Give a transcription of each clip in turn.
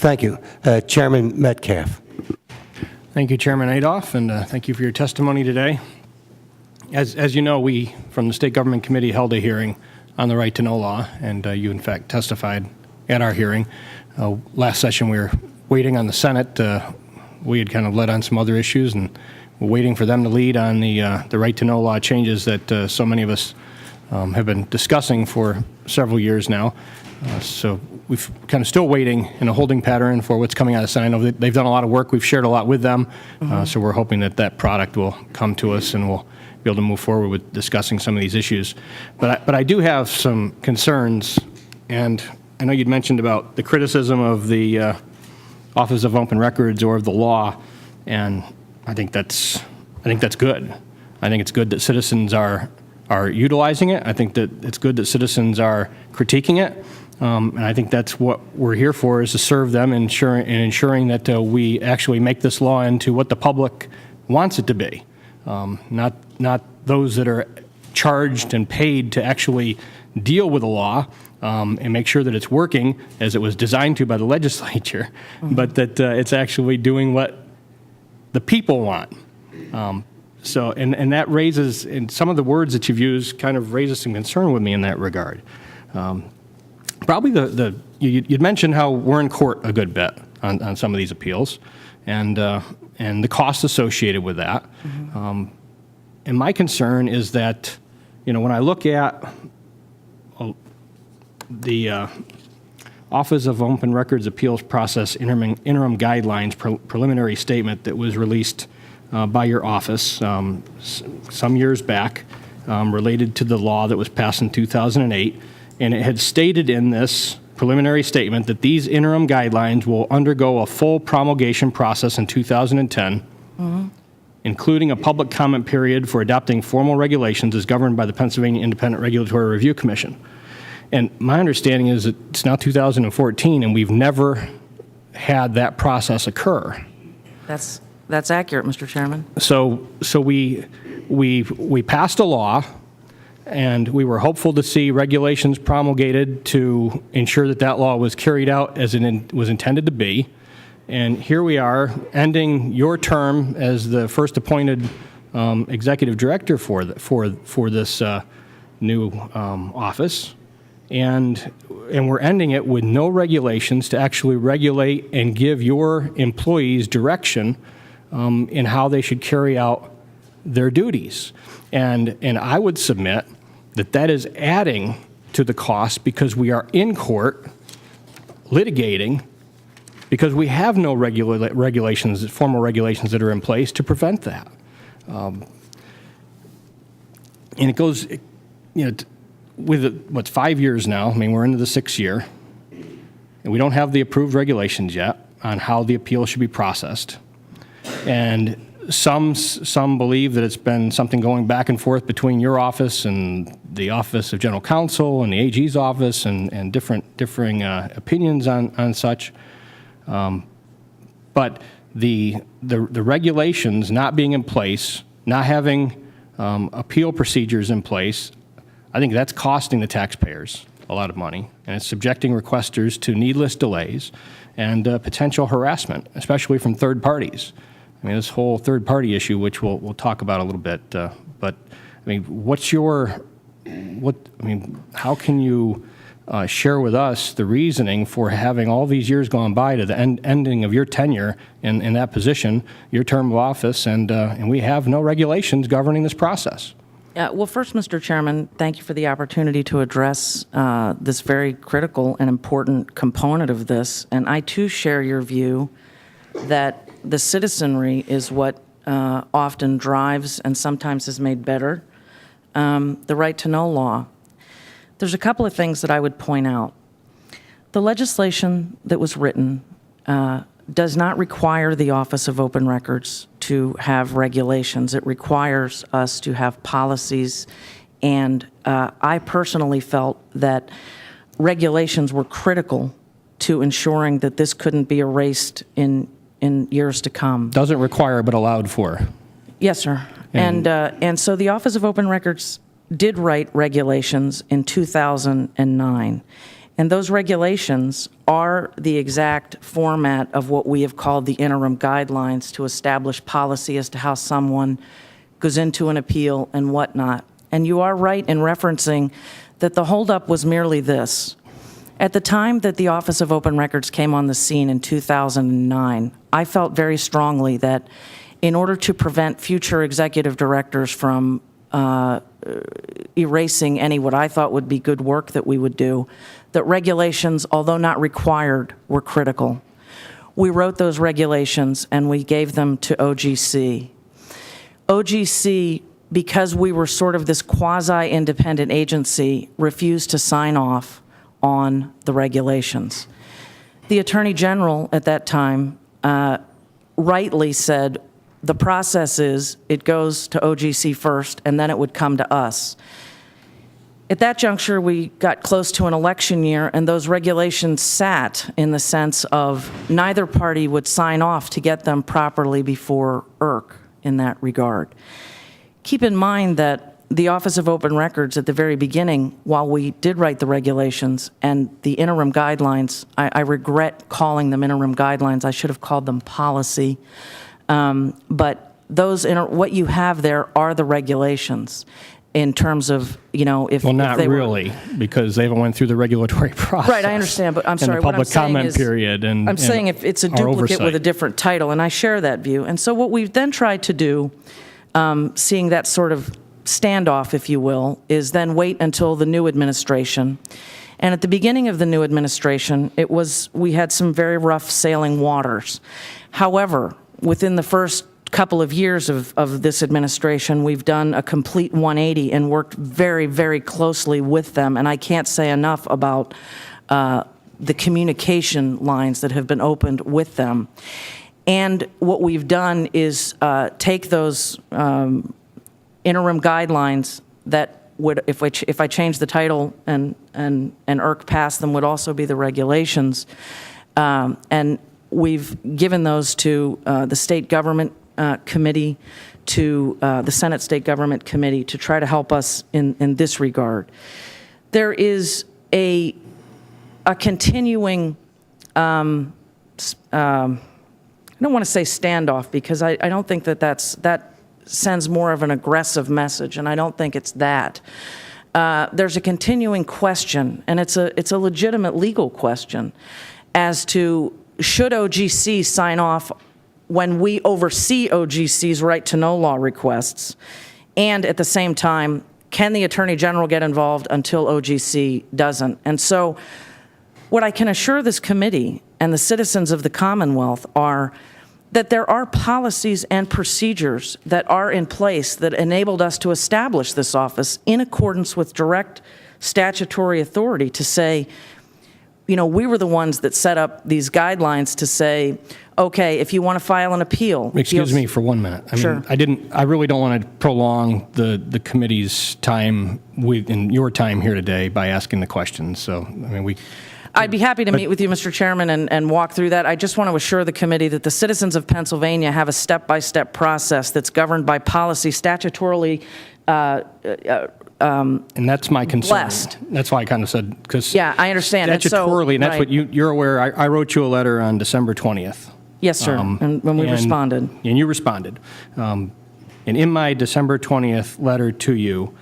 Thank you. Chairman Metcalfe. Thank you, Chairman Adolph, and thank you for your testimony today. As you know, we, from the State Government Committee, held a hearing on the right to know law, and you, in fact, testified at our hearing. Last session, we were waiting on the Senate. We had kind of led on some other issues, and we're waiting for them to lead on the right to know law changes that so many of us have been discussing for several years now. So we've kind of still waiting in a holding pattern for what's coming out of the Senate. I know that they've done a lot of work. We've shared a lot with them. So we're hoping that that product will come to us and we'll be able to move forward with discussing some of these issues. But I do have some concerns, and I know you'd mentioned about the criticism of the Office of Open Records or of the law, and I think that's good. I think it's good that citizens are utilizing it. I think that it's good that citizens are critiquing it. And I think that's what we're here for, is to serve them and ensuring that we actually make this law into what the public wants it to be, not those that are charged and paid to actually deal with the law and make sure that it's working as it was designed to by the legislature, but that it's actually doing what the people want. So, and that raises, and some of the words that you've used kind of raises some concern with me in that regard. Probably you'd mentioned how we're in court a good bit on some of these appeals, and the costs associated with that. And my concern is that, when I look at the Office of Open Records Appeals Process Interim Guidelines preliminary statement that was released by your office some years back related to the law that was passed in 2008, and it had stated in this preliminary statement that these interim guidelines will undergo a full promulgation process in 2010, including a public comment period for adopting formal regulations as governed by the Pennsylvania Independent Regulatory Review Commission. And my understanding is that it's now 2014, and we've never had that process occur. That's accurate, Mr. Chairman. So we passed a law, and we were hopeful to see regulations promulgated to ensure that that law was carried out as it was intended to be. And here we are, ending your term as the first appointed executive director for this new office, and we're ending it with no regulations to actually regulate and give your employees direction in how they should carry out their duties. And I would submit that is adding to the cost, because we are in court litigating because we have no regulations, formal regulations that are in place to prevent that. And it goes, with what's 5 years now. I mean, we're into the 6th year, and we don't have the approved regulations yet on how the appeal should be processed. And some believe that it's been something going back and forth between your office and the Office of General Counsel and the AG's office, and differing opinions on such. But the regulations not being in place, not having appeal procedures in place, I think that's costing the taxpayers a lot of money, and it's subjecting requesters to needless delays and potential harassment, especially from third parties. I mean, this whole third-party issue, which we'll talk about a little bit, but I mean, how can you share with us the reasoning for having all these years gone by to the ending of your tenure in that position, your term of office, and we have no regulations governing this process? Well, first, Mr. Chairman, thank you for the opportunity to address this very critical and important component of this. And I, too, share your view that the citizenry is what often drives and sometimes is made better the right to know law. There's a couple of things that I would point out. The legislation that was written does not require the Office of Open Records to have regulations. It requires us to have policies, and I personally felt that regulations were critical to ensuring that this couldn't be erased in years to come. Doesn't require, but allowed for. Yes, sir. And so the Office of Open Records did write regulations in 2009. And those regulations are the exact format of what we have called the interim guidelines to establish policy as to how someone goes into an appeal and whatnot. And you are right in referencing that the holdup was merely this. At the time that the Office of Open Records came on the scene in 2009, I felt very strongly that in order to prevent future executive directors from erasing any what I thought would be good work that we would do, that regulations, although not required, were critical. We wrote those regulations and we gave them to OGC. OGC, because we were sort of this quasi-independent agency, refused to sign off on the regulations. The Attorney General at that time rightly said, the process is it goes to OGC first and then it would come to us. At that juncture, we got close to an election year and those regulations sat in the sense of neither party would sign off to get them properly before IRC in that regard. Keep in mind that the Office of Open Records at the very beginning, while we did write the regulations and the interim guidelines, I regret calling them interim guidelines, I should have called them policy, but those what you have there are the regulations in terms of, you know, if Well, not if they really, because they haven't went through the regulatory process. Right, I understand, but I'm sorry, and the what I'm public saying comment is, period and I'm saying if it's a our duplicate with a oversight. different title, and I share that view. And so what we've then tried to do, seeing that sort of standoff, if you will, is then wait until the new administration. And at the beginning of the new administration, we had some very rough sailing waters. However, within the first couple of years of this administration, we've done a complete 180 and worked very, very closely with them. And I can't say enough about the communication lines that have been opened with them. And what we've done is take those interim guidelines that would, if I change the title and IRC passed them, would also be the regulations. And we've given those to the state government committee, to the Senate State Government Committee to try to help us in this regard. There is a continuing, I don't want to say standoff because I don't think that sends more of an aggressive message, and I don't think it's that. There's a continuing question, and it's a legitimate legal question, as to should OGC sign off when we oversee OGC's right to know law requests, and at the same time, can the Attorney General get involved until OGC doesn't? And so what I can assure this committee and the citizens of the Commonwealth are that there are policies and procedures that are in place that enabled us to establish this office in accordance with direct statutory authority to say, you know, we were the ones that set up these guidelines to say, okay, if you want to file an appeal. Excuse me for 1 minute. Sure. I really don't want to prolong the committee's time and your time here today by asking the questions. So, I'd be happy to meet with you, Mr. Chairman, and walk through that. I just want to assure the committee that the citizens of Pennsylvania have a step-by-step process that's governed by policy, statutorily and that's my concern. blessed. That's why I kind of said, because Yeah, I understand. And so- statutorily, and that's right. what you're aware. I wrote you a letter on December 20th. Yes, sir, and when we responded. And you responded. And in my December 20th letter to you,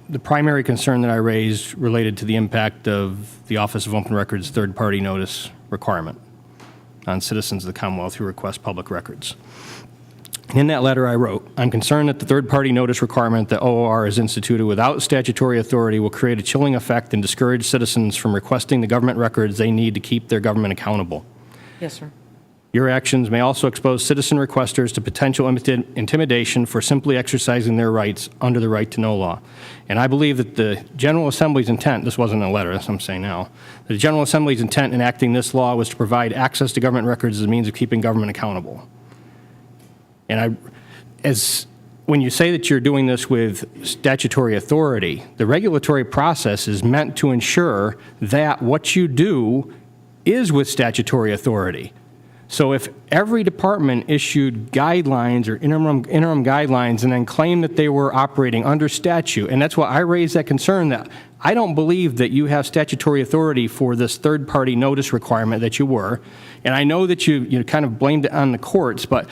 the primary concern that I raised related to the impact of the Office of Open Records third-party notice requirement on citizens of the Commonwealth who request public records. In that letter I wrote, I'm concerned that the third-party notice requirement that OOR has instituted without statutory authority will create a chilling effect and discourage citizens from requesting the government records they need to keep their government accountable. Yes, sir. Your actions may also expose citizen requesters to potential intimidation for simply exercising their rights under the right to know law. And I believe that the General Assembly's intent, this wasn't a letter, that's what I'm saying now, the General Assembly's intent in enacting this law was to provide access to government records as a means of keeping government accountable. And when you say that you're doing this with statutory authority, the regulatory process is meant to ensure that what you do is with statutory authority. So if every department issued guidelines or interim guidelines and then claimed that they were operating under statute, and that's why I raised that concern that I don't believe that you have statutory authority for this third-party notice requirement that you were, and I know that you kind of blamed it on the courts, but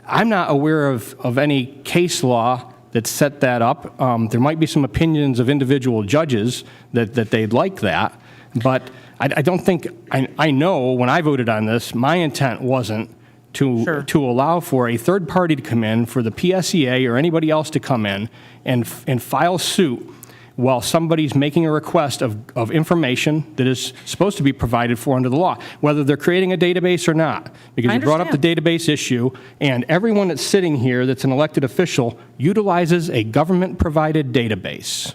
I'm not aware of any case law that set that up. There might be some opinions of individual judges that they'd like that, but I don't think, I know when I voted on this, my intent wasn't to allow for a third party to come in, for the PSEA or anybody else to come in and file suit while somebody's making a request of information that is supposed to be provided for under the law, whether they're creating a database or not. Because you brought up the database issue, and everyone that's sitting here that's an elected official utilizes a government-provided database.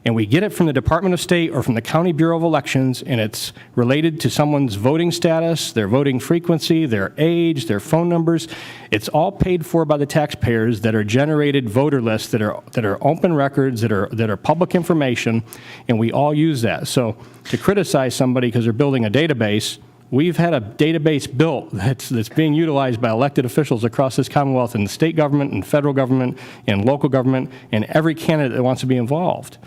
And we get it from the Department of State or from the County Bureau of Elections, and it's related to someone's voting status, their voting frequency, their age, their phone numbers. It's all paid for by the taxpayers that are generated voter lists that are open records, that are public information, and we all use that. So to criticize somebody because they're building a database, we've had a database built that's being utilized by elected officials across this Commonwealth in the state government and federal government and local government and every candidate that wants to be involved.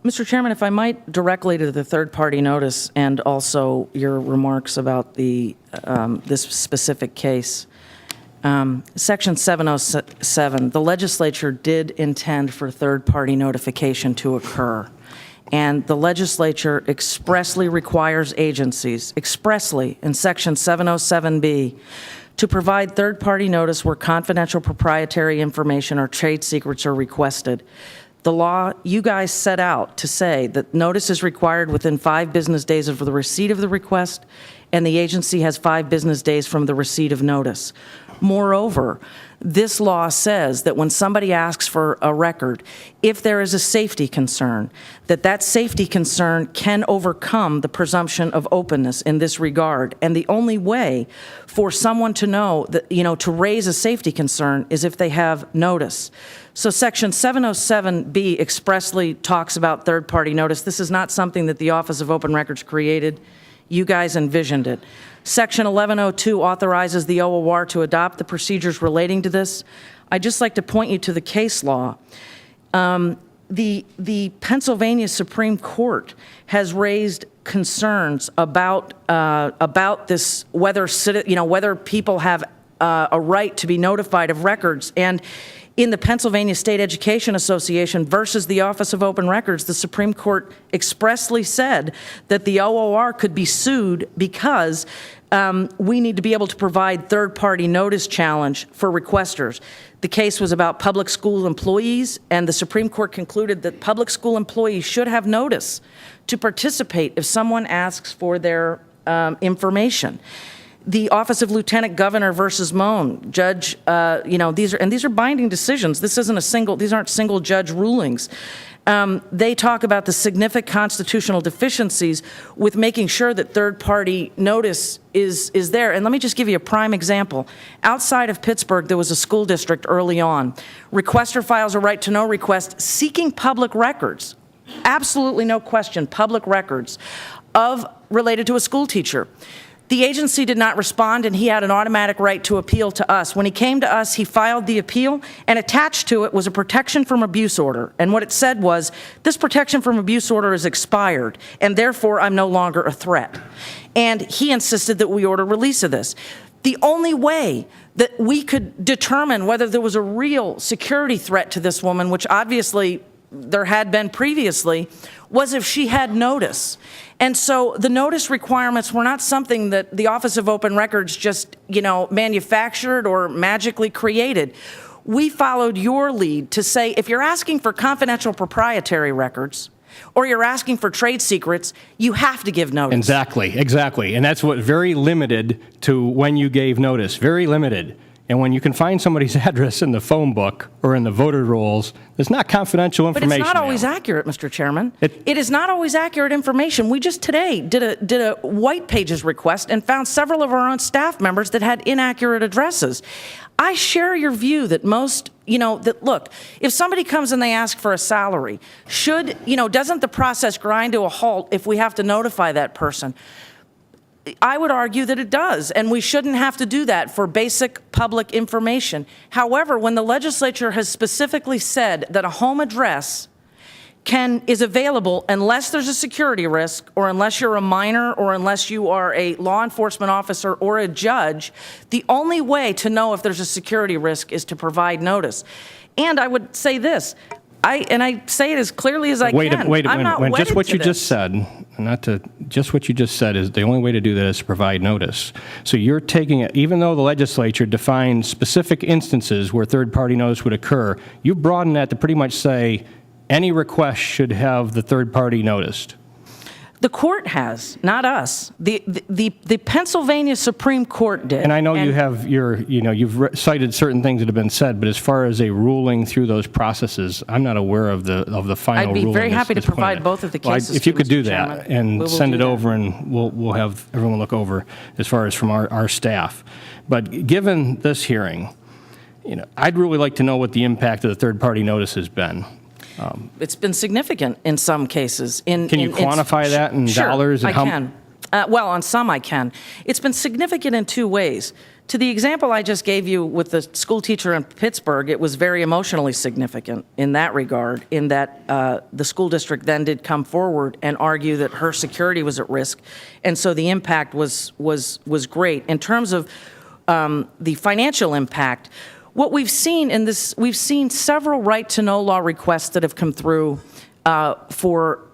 Mr. Chairman, if I might directly to the third-party notice and also your remarks about this specific case. Section 707, the legislature did intend for third-party notification to occur. And the legislature expressly requires agencies, expressly in Section 707B, to provide third-party notice where confidential proprietary information or trade secrets are requested. The law you guys set out to say that notice is required within 5 business days of the receipt of the request, and the agency has 5 business days from the receipt of notice. Moreover, this law says that when somebody asks for a record, if there is a safety concern, that safety concern can overcome the presumption of openness in this regard. And the only way for someone to know that, to raise a safety concern is if they have notice. So Section 707B expressly talks about third-party notice. This is not something that the Office of Open Records created. You guys envisioned it. Section 1102 authorizes the OOR to adopt the procedures relating to this. I'd just like to point you to the case law. The Pennsylvania Supreme Court has raised concerns about this, whether people have a right to be notified of records. And in the Pennsylvania State Education Association versus the Office of Open Records, the Supreme Court expressly said that the OOR could be sued because we need to be able to provide third-party notice challenge for requesters. The case was about public school employees, and the Supreme Court concluded that public school employees should have notice to participate if someone asks for their information. The Office of Lieutenant Governor versus Moan, Judge, these are binding decisions. These aren't single judge rulings. They talk about the significant constitutional deficiencies with making sure that third-party notice is there. And let me just give you a prime example. Outside of Pittsburgh, there was a school district early on. Requester files a right-to-know request seeking public records. Absolutely no question, public records related to a school teacher. The agency did not respond, and he had an automatic right to appeal to us. When he came to us, he filed the appeal, and attached to it was a protection from abuse order. And what it said was, this protection from abuse order is expired, and therefore I'm no longer a threat. And he insisted that we order release of this. The only way that we could determine whether there was a real security threat to this woman, which obviously there had been previously, was if she had notice. And so the notice requirements were not something that the Office of Open Records just, manufactured or magically created. We followed your lead to say, if you're asking for confidential proprietary records or you're asking for trade secrets, you have to give notice. Exactly. And that's what very limited to when you gave notice, very limited. And when you can find somebody's address in the phone book or in the voter rolls, it's not confidential information. But it's not always accurate, Mr. Chairman. It is not always accurate information. We just today did a white pages request and found several of our own staff members that had inaccurate addresses. I share your view that look, if somebody comes and they ask for a salary, doesn't the process grind to a halt if we have to notify that person? I would argue that it does, and we shouldn't have to do that for basic public information. However, when the legislature has specifically said that a home address is available unless there's a security risk, or unless you're a minor, or unless you are a law enforcement officer or a judge, the only way to know if there's a security risk is to provide notice. And I would say this, I say it as clearly as I can. Wait a I'm not minute. Just wedded what to you this. just said, just what you just said is the only way to do that is to provide notice. So you're taking it, even though the legislature defined specific instances where third-party notice would occur, you broaden that to pretty much say any request should have the third party noticed. The court has, not us. The Pennsylvania Supreme Court did. And I know you have you've cited certain things that have been said, but as far as a ruling through those processes, I'm not aware of the final ruling. I'd be very happy to provide both of the cases. If you could to you, do Mr. that Chairman, and we will send do it that. over, and we'll have everyone look over as far as from our staff. But given this hearing, I'd really like to know what the impact of the third party notice has been. It's been significant in some cases. Can you quantify that in dollars? Sure, And I can. Well, on some I can. It's been significant in two ways. To the example I just gave you with the school teacher in Pittsburgh, it was very emotionally significant in that regard, in that the school district then did come forward and argue that her security was at risk, and so the impact was great. In terms of the financial impact, what we've seen in this, we've seen several right-to-know law requests that have come through for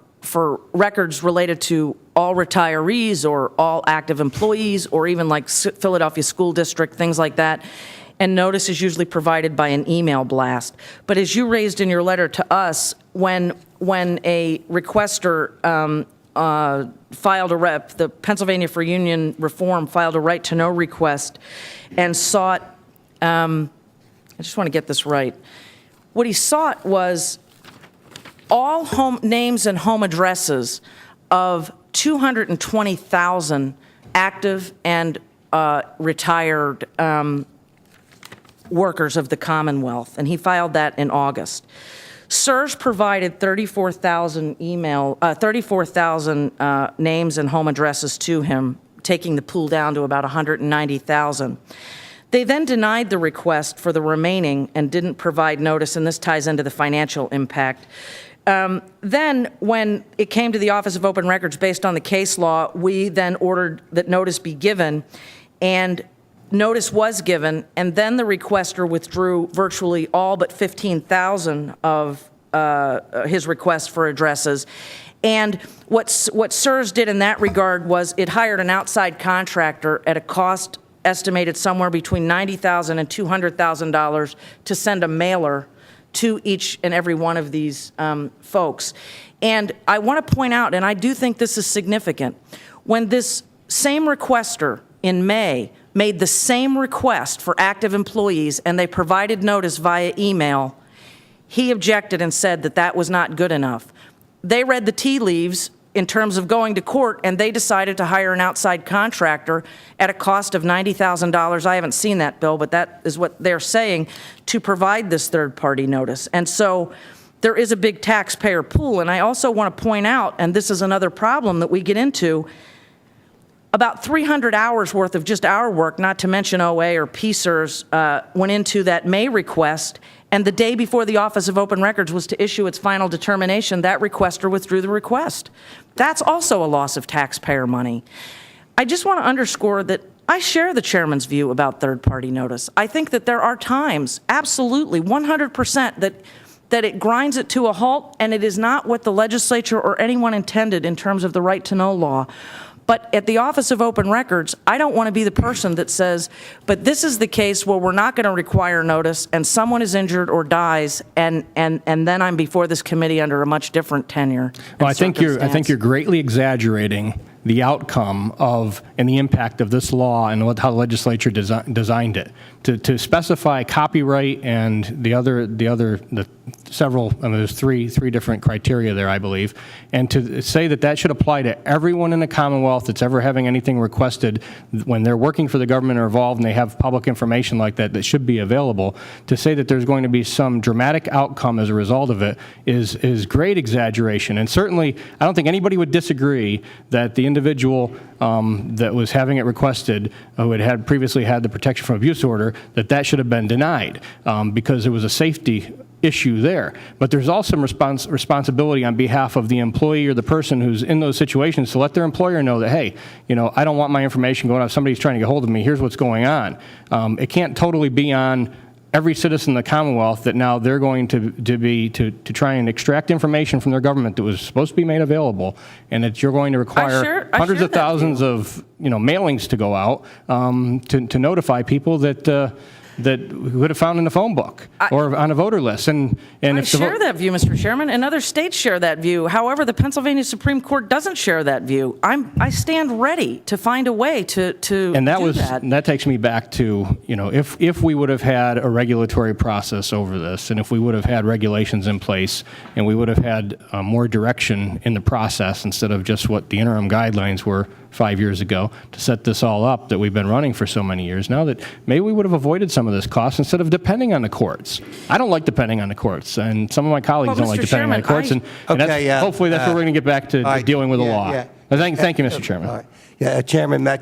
records related to all retirees or all active employees, or even like Philadelphia School District, things like that. And notice is usually provided by an email blast. But as you raised in your letter to us, when a requester filed the Pennsylvania for Union Reform filed a right-to-know request and sought, I just want to get this right. What he sought was all home names and home addresses of 220,000 active and retired workers of the Commonwealth, and he filed that in August. SERS provided 34,000 names and home addresses to him, taking the pool down to about 190,000. They then denied the request for the remaining and didn't provide notice, and this ties into the financial impact. Then, when it came to the Office of Open Records based on the case law, we then ordered that notice be given, and notice was given, and then the requester withdrew virtually all but 15,000 of his request for addresses. And what SERS did in that regard was it hired an outside contractor at a cost estimated somewhere between $90,000 and $200,000 to send a mailer to each and every one of these folks. And I want to point out, and I do think this is significant, when this same requester in May made the same request for active employees and they provided notice via email, he objected and said that that was not good enough. They read the tea leaves in terms of going to court, and they decided to hire an outside contractor at a cost of $90,000. I haven't seen that bill, but that is what they're saying, to provide this third-party notice. And so there is a big taxpayer pool. And I also want to point out, and this is another problem that we get into, about 300 hours worth of just our work, not to mention OA or PSERS, went into that May request. And the day before the Office of Open Records was to issue its final determination, that requester withdrew the request. That's also a loss of taxpayer money. I just want to underscore that I share the chairman's view about third-party notice. I think that there are times, absolutely, 100%, that it grinds it to a halt, and it is not what the legislature or anyone intended in terms of the right-to-know law. But at the Office of Open Records, I don't want to be the person that says, but this is the case where we're not going to require notice and someone is injured or dies, and then I'm before this committee under a much different tenure. Well, I think you're greatly exaggerating the outcome of and the impact of this law and how the legislature designed it. To specify copyright and the there's three different criteria there, I believe. And to say that that should apply to everyone in the Commonwealth that's ever having anything requested when they're working for the government or involved and they have public information like that that should be available, to say that there's going to be some dramatic outcome as a result of it is great exaggeration. And certainly, I don't think anybody would disagree that the individual that was having it requested, who had previously had the protection from abuse order, that should have been denied because there was a safety issue there. But there's also responsibility on behalf of the employee or the person who's in those situations to let their employer know that, hey, I don't want my information going out. If somebody's trying to get hold of me, here's what's going on. It can't totally be on every citizen in the Commonwealth that now they're going to try and extract information from their government that was supposed to be made available, and that you're going to require hundreds of thousands of mailings to go out to notify people that who would have found in the phone book or on a voter list. And I if share that view, Mr. Chairman, and other states share that view. However, the Pennsylvania Supreme Court doesn't share that view. I stand ready to find a way to and that do was that. And that takes me back to if we would have had a regulatory process over this, and if we would have had regulations in place, and we would have had more direction in the process instead of just what the interim guidelines were 5 years ago to set this all up that we've been running for so many years now, that maybe we would have avoided some of this cost instead of depending on the courts. I don't like depending on the courts, and some of my colleagues don't like Mr. depending on the courts, and Okay, hopefully that's where we're going to get back to dealing with the law. yeah. Thank you, Mr. Chairman. All right. Yeah, Chairman Metcalfe.